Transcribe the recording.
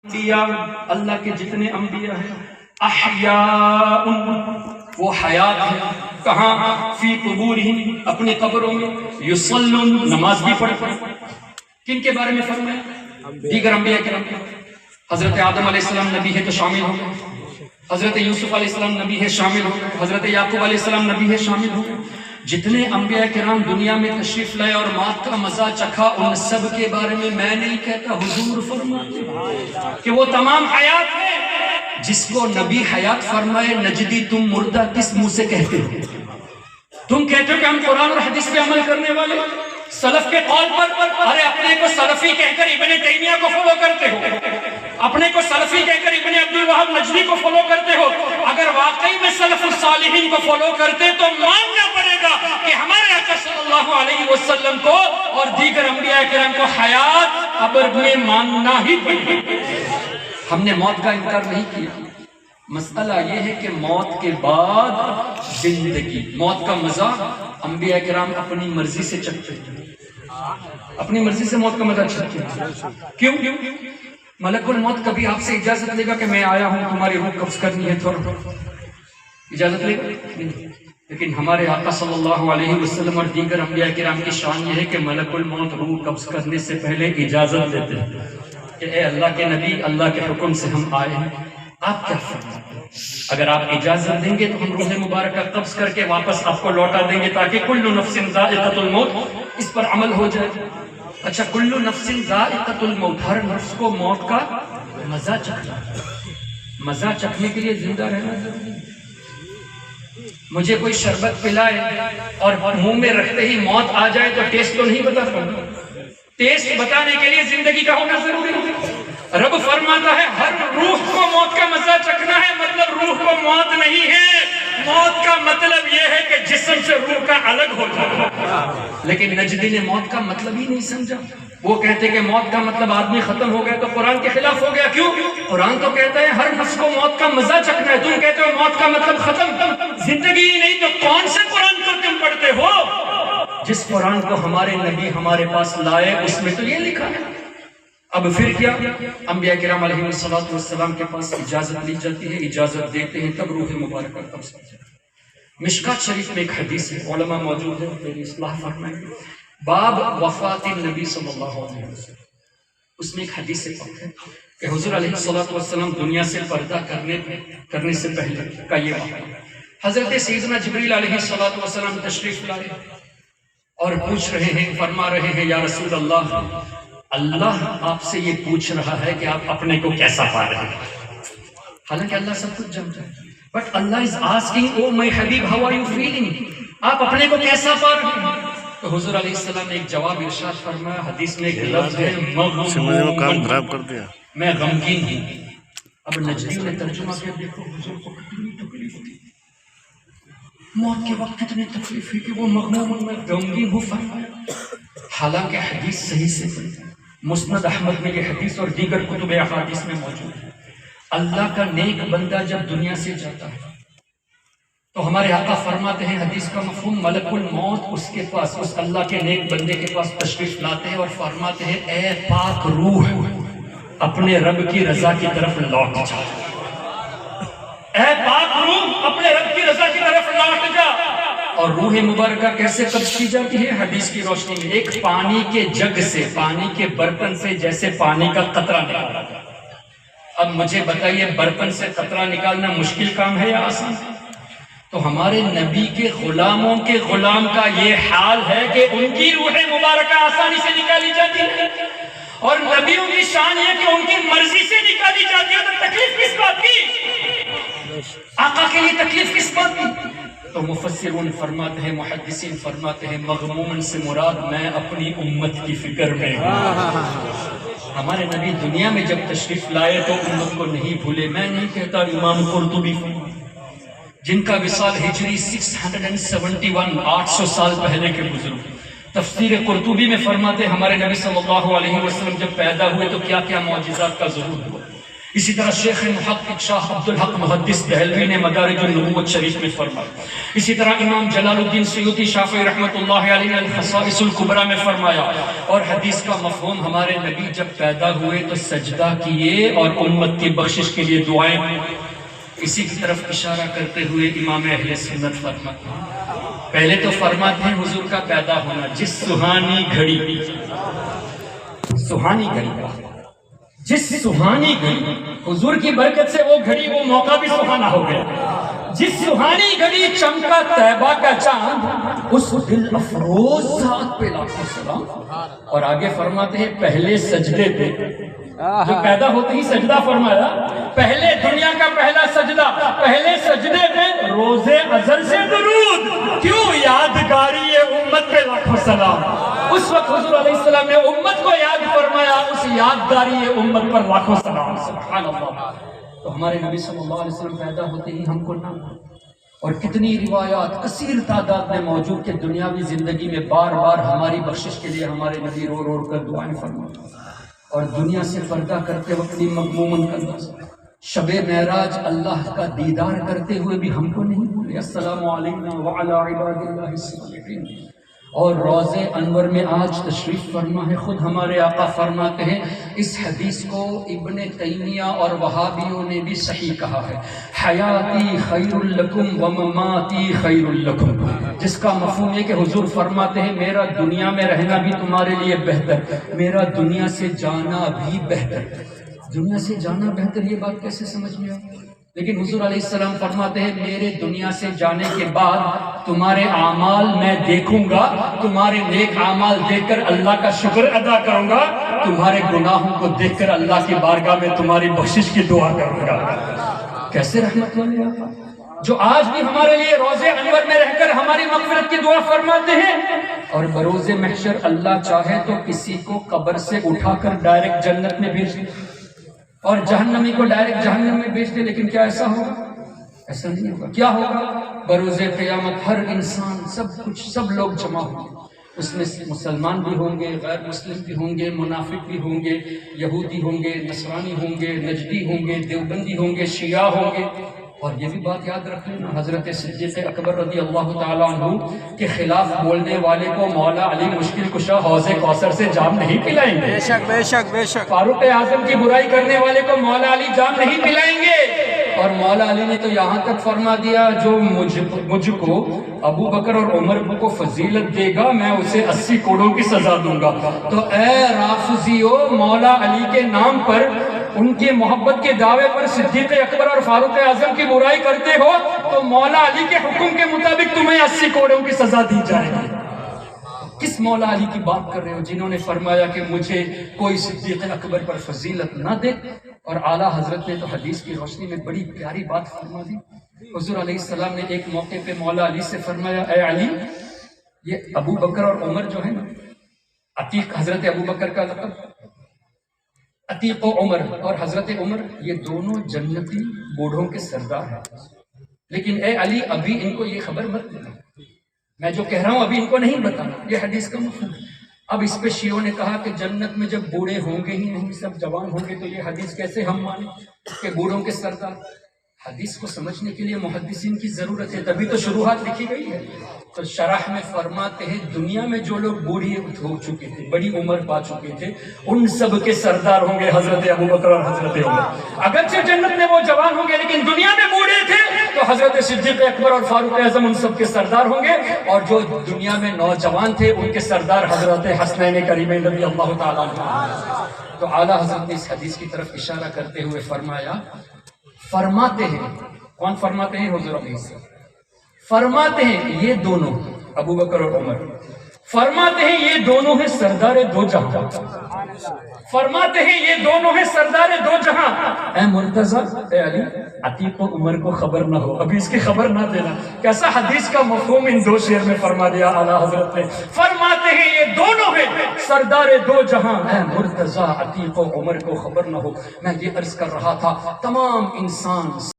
انبیاء، اللہ کے جتنے انبیاء ہیں احیاء، وہ حیات ہیں، کہاں؟ فی قبورہم، اپنی قبروں میں، یصلون، نماز بھی پڑھتے ہیں۔ کن کے بارے میں فرمایا؟ دیگر انبیاء کرام۔ حضرت آدم علیہ السلام نبی ہے تو شامل ہو گئے، حضرت یوسف علیہ السلام نبی ہے شامل ہو گئے، حضرت یعقوب علیہ السلام نبی ہے شامل ہو گئے۔ جتنے انبیاء کرام دنیا میں تشریف لائے اور موت کا مزہ چکھا، ان سب کے بارے میں میں نہیں کہتا، حضور فرماتے کہ وہ تمام حیات ہیں۔ جس کو نبی حیات فرمائے نجدی تم مردہ کس منہ سے کہتے ہو؟ تم کہتے ہو کہ ہم قرآن اور حدیث پہ عمل کرنے والے، سلف کے قول پر، ارے اپنے کو سلفی کہہ کر ابن تیمیہ کو فالو کرتے ہو، اپنے کو سلفی کہہ کر ابن عبد الوہاب نجدی کو فالو کرتے ہو۔ اگر واقعی میں سلف الصالحین کو فالو کرتے تو ماننا پڑے گا کہ ہمارے آقا صلی اللہ علیہ وسلم کو اور دیگر انبیاء کرام کو حیات قبر میں ماننا ہی پڑے گا۔ ہم نے موت کا انکار نہیں کیا، مسئلہ یہ ہے کہ موت کے بعد زندگی، موت کا مزہ انبیاء کرام اپنی مرضی سے چکھتے ہیں، اپنی مرضی سے موت کا مزہ چکھتے ہیں۔ کیوں؟ ملک الموت کبھی آپ سے اجازت لے گا کہ میں آیا ہوں تمہاری روح قبض کرنی ہے، تھوڑا اجازت لے گا؟ نہیں۔ لیکن ہمارے آقا صلی اللہ علیہ وسلم اور دیگر انبیاء کرام کی شان یہ ہے کہ ملک الموت روح قبض کرنے سے پہلے اجازت دیتے ہیں کہ اے اللہ کے نبی، اللہ کے حکم سے ہم آئے ہیں، آپ کیا فرماتے ہیں؟ اگر آپ اجازت دیں گے تو ہم روح مبارکہ قبض کر کے واپس آپ کو لوٹا دیں گے تاکہ کل نفس ذائقۃ الموت اس پر عمل ہو جائے۔ اچھا، کل نفس ذائقۃ الموت، ہر نفس کو موت کا مزہ چکھنا، مزہ چکھنے کے لیے زندہ رہنا ضروری ہے۔ مجھے کوئی شربت پلائے اور منہ میں رکھتے ہی موت آ جائے تو ٹیسٹ تو نہیں بتا پاؤں، ٹیسٹ بتانے کے لیے زندگی کا ہونا ضروری ہے۔ رب فرماتا ہے ہر روح کو موت کا مزہ چکھنا ہے، مطلب روح کو موت نہیں ہے، موت کا مطلب یہ ہے کہ جسم سے روح کا الگ ہو جانا۔ لیکن نجدی نے موت کا مطلب ہی نہیں سمجھا، وہ کہتے کہ موت کا مطلب آدمی ختم ہو گیا تو قرآن کے خلاف ہو گیا۔ کیوں؟ قرآن تو کہتا ہے ہر نفس کو موت کا مزہ چکھنا ہے، تم کہتے ہو موت کا مطلب ختم، زندگی ہی نہیں، تو کون سے قرآن کو تم پڑھتے ہو؟ جس قرآن کو ہمارے نبی ہمارے پاس لائے اس میں تو یہ لکھا ہے۔ اب پھر کیا؟ انبیاء کرام علیہ السلام کے پاس اجازت لی جاتی ہے، اجازت دیتے ہیں تب روح مبارکہ قبض کی جاتی ہے۔ مشکات شریف میں ایک حدیث ہے، علماء موجود ہیں، میری اصلاح فرمائیں گے، باب وفات النبی صلی اللہ علیہ وسلم، اس میں ایک حدیث پاک ہے کہ حضور علیہ السلام دنیا سے پردہ کرنے سے پہلے کا یہ واقعہ، حضرت سیدنا جبریل علیہ السلام تشریف لائے اور پوچھ رہے ہیں، فرما رہے ہیں یا رسول اللہ، اللہ آپ سے یہ پوچھ رہا ہے کہ آپ اپنے کو کیسا پا رہے ہیں، حالانکہ اللہ سب کچھ جانتا ہے، بٹ اللہ از آسکنگ او مائی حبیب ہاؤ آر یو فیلنگ، آپ اپنے کو کیسا پا رہے ہیں؟ تو حضور علیہ السلام نے ایک جواب ارشاد فرمایا، حدیث میں ایک لفظ ہے میں غمگین ہوں۔ اب نجدیوں نے ترجمہ کیا، دیکھو حضور کو کتنی تکلیف تھی، موت کے وقت کتنی تکلیف ہے کہ وہ مغموم، میں غمگین ہوں فرمایا۔ حالانکہ حدیث صحیح سے پڑھی، مسند احمد میں یہ حدیث اور دیگر کتب احادیث میں موجود ہے۔ اللہ کا نیک بندہ جب دنیا سے جاتا ہے تو ہمارے آقا فرماتے ہیں، حدیث کا مفہوم، ملک الموت اس کے پاس، اس اللہ کے نیک بندے کے پاس تشریف لاتے ہیں اور فرماتے ہیں اے پاک روح اپنے رب کی رضا کی طرف لوٹ جا، اے پاک روح اپنے رب کی رضا کی طرف لوٹ جا۔ اور روح مبارکہ کیسے قبض کی جاتی ہے؟ حدیث کی روشنی میں، ایک پانی کے جگ سے، پانی کے برتن سے جیسے پانی کا قطرہ نکالا جاتا ہے۔ اب مجھے بتائیے برتن سے قطرہ نکالنا مشکل کام ہے یا آسان؟ تو ہمارے نبی کے غلاموں کے غلام کا یہ حال ہے کہ ان کی روح مبارکہ آسانی سے نکالی جاتی ہے، اور نبیوں کی شان یہ کہ ان کی مرضی سے نکالی جاتی ہے، تو تکلیف کس بات کی؟ آقا کے لیے تکلیف کس بات کی؟ تو مفسرون فرماتے ہیں، محدثین فرماتے ہیں، مغمومن سے مراد میں اپنی امت کی فکر میں ہوں۔ ہمارے نبی دنیا میں جب تشریف لائے تو امت کو نہیں بھولے، میں نہیں کہتا، امام قرطبی جن کا وصال ہجری 671 800 سال پہلے کے بزرگ، تفسیر قرطبی میں فرماتے ہمارے نبی صلی اللہ علیہ وسلم جب پیدا ہوئے تو کیا کیا معجزات کا ظہور ہوا۔ اسی طرح شیخ محقق شاہ عبدالحق محدث دہلوی نے مدارج النبوت شریف میں فرمایا، اسی طرح امام جلال الدین سیوطی شافعی رحمۃ اللہ علیہ نے الخصائص الکبریٰ میں فرمایا، اور حدیث کا مفہوم ہمارے نبی جب پیدا ہوئے تو سجدہ کیے اور امت کی بخشش کے لیے دعائیں کی۔ اسی کی طرف اشارہ کرتے ہوئے امام اہل سنت فرماتے ہیں، پہلے تو فرماتے ہیں حضور کا پیدا ہونا جس سہانی گھڑی، سہانی گھڑی جس سہانی گھڑی، حضور کی برکت سے وہ گھڑی وہ موقع بھی سہانا ہو گیا، جس سہانی گھڑی چمکا طیبہ کا چاند، اس دل افروز ذات پہ لاکھوں سلام۔ اور آگے فرماتے ہیں پہلے سجدے پہ، جو پیدا ہوتے ہی سجدہ فرمایا، پہلے دنیا کا پہلا سجدہ، پہلے سجدے پہ روز ازل سے درود، کیوں یادگاری امت پہ لاکھوں سلام۔ اس وقت حضور علیہ السلام نے امت کو یاد فرمایا، اس یادگاری امت پر لاکھوں سلام۔ سبحان اللہ۔ تو ہمارے نبی صلی اللہ علیہ وسلم پیدا ہوتے ہی ہم کو نام، اور کتنی روایات کثیر تعداد میں موجود کہ دنیاوی زندگی میں بار بار ہماری بخشش کے لیے ہمارے نبی رو رو کر دعائیں فرماتے، اور دنیا سے پردہ کرتے وقت بھی مغمومن کا انداز، شب معراج اللہ کا دیدار کرتے ہوئے بھی ہم کو نہیں بھولے، السلام علینا وعلی عباد اللہ الصالحین۔ اور روضہ انور میں آج تشریف فرما ہے، خود ہمارے آقا فرماتے ہیں، اس حدیث کو ابن تیمیہ اور وہابیوں نے بھی صحیح کہا ہے، حیاتی خیر لکم ومماتی خیر لکم، جس کا مفہوم ہے کہ حضور فرماتے ہیں میرا دنیا میں رہنا بھی تمہارے لیے بہتر، میرا دنیا سے جانا بھی بہتر۔ دنیا سے جانا بہتر، یہ بات کیسے سمجھ میں آئی؟ لیکن حضور علیہ السلام فرماتے ہیں میرے دنیا سے جانے کے بعد تمہارے اعمال میں دیکھوں گا، تمہارے نیک اعمال دیکھ کر اللہ کا شکر ادا کروں گا، تمہارے گناہوں کو دیکھ کر اللہ کی بارگاہ میں تمہاری بخشش کی دعا کروں گا۔ کیسے رحمت والے آقا، جو آج بھی ہمارے لیے روضہ انور میں رہ کر ہماری مغفرت کی دعا فرماتے ہیں، اور بروز محشر اللہ چاہے تو کسی کو قبر سے اٹھا کر ڈائریکٹ جنت میں بھیج دے اور جہنمی کو ڈائریکٹ جہنم میں بھیج دے، لیکن کیا ایسا ہوگا؟ ایسا نہیں ہوگا۔ کیا ہوگا؟ بروز قیامت ہر انسان، سب لوگ جمع ہوں گے، اس میں مسلمان بھی ہوں گے، غیر مسلم بھی ہوں گے، منافق بھی ہوں گے، یہودی ہوں گے، نصرانی ہوں گے، نجدی ہوں گے، دیوبندی ہوں گے، شیعہ ہوں گے۔ اور یہ بھی بات یاد رکھ لینا، حضرت صدیق اکبر رضی اللہ تعالیٰ عنہ کے خلاف بولنے والے کو مولا علی مشکل کشا حوض کوثر سے جام نہیں پلائیں گے، بے شک بے شک بے شک۔ فاروق اعظم کی برائی کرنے والے کو مولا علی جام نہیں پلائیں گے، اور مولا علی نے تو یہاں تک فرما دیا جو مجھ کو ابو بکر اور عمر کو فضیلت دے گا میں اسے 80 کوڑوں کی سزا دوں گا۔ تو اے رافضیو، مولا علی کے نام پر، ان کی محبت کے دعوے پر صدیق اکبر اور فاروق اعظم کی برائی کرتے ہو تو مولا علی کے حکم کے مطابق تمہیں 80 کوڑوں کی سزا دی جائے گی۔ کس مولا علی کی بات کر رہے ہو جنہوں نے فرمایا کہ مجھے کوئی صدیق اکبر پر فضیلت نہ دے؟ اور اعلیٰ حضرت نے تو حدیث کی روشنی میں بڑی پیاری بات فرما دی۔ حضور علیہ السلام نے ایک موقع پہ مولا علی سے فرمایا، اے علی، یہ ابو بکر اور عمر جو ہے نا، عتیق حضرت ابو بکر کا لقب، عتیق و عمر، اور حضرت عمر، یہ دونوں جنتی بوڑھوں کے سردار ہیں، لیکن اے علی ابھی ان کو یہ خبر مت دینا، میں جو کہہ رہا ہوں ابھی ان کو نہیں بتانا، یہ حدیث کا مفہوم ہے۔ اب اس پہ شیعوں نے کہا کہ جنت میں جب بوڑھے ہوں گے ہی نہیں، سب جوان ہوں گے، تو یہ حدیث کیسے ہم مانیں کہ بوڑھوں کے سردار؟ حدیث کو سمجھنے کے لیے محدثین کی ضرورت ہے، تبھی تو شروحات لکھی گئی ہے۔ تو شرح میں فرماتے ہیں دنیا میں جو لوگ بوڑھے ہو چکے تھے، بڑی عمر پا چکے تھے، ان سب کے سردار ہوں گے حضرت ابو بکر اور حضرت عمر۔ اگرچہ جنت میں وہ جوان ہوں گے لیکن دنیا میں بوڑھے تھے تو حضرت صدیق اکبر اور فاروق اعظم ان سب کے سردار ہوں گے، اور جو دنیا میں نوجوان تھے ان کے سردار حضرت حسنین کریمین رضی اللہ تعالیٰ عنہ۔ تو اعلیٰ حضرت نے اس حدیث کی طرف اشارہ کرتے ہوئے فرمایا، فرماتے ہیں، کون فرماتے ہیں؟ حضور علیہ السلام فرماتے ہیں یہ دونوں، ابو بکر اور عمر، فرماتے ہیں یہ دونوں ہیں سردار دو جہاں، فرماتے ہیں یہ دونوں ہیں سردار دو جہاں۔ اے مرتضی، اے علی، عتیق و عمر کو خبر نہ ہو، ابھی اس کی خبر نہ دینا۔ کیسا حدیث کا مفہوم ان دو شعر میں فرما دیا اعلیٰ حضرت نے، فرماتے ہیں یہ دونوں ہیں سردار دو جہاں، اے مرتضی عتیق و عمر کو خبر نہ ہو۔ میں یہ عرض کر رہا تھا تمام انسان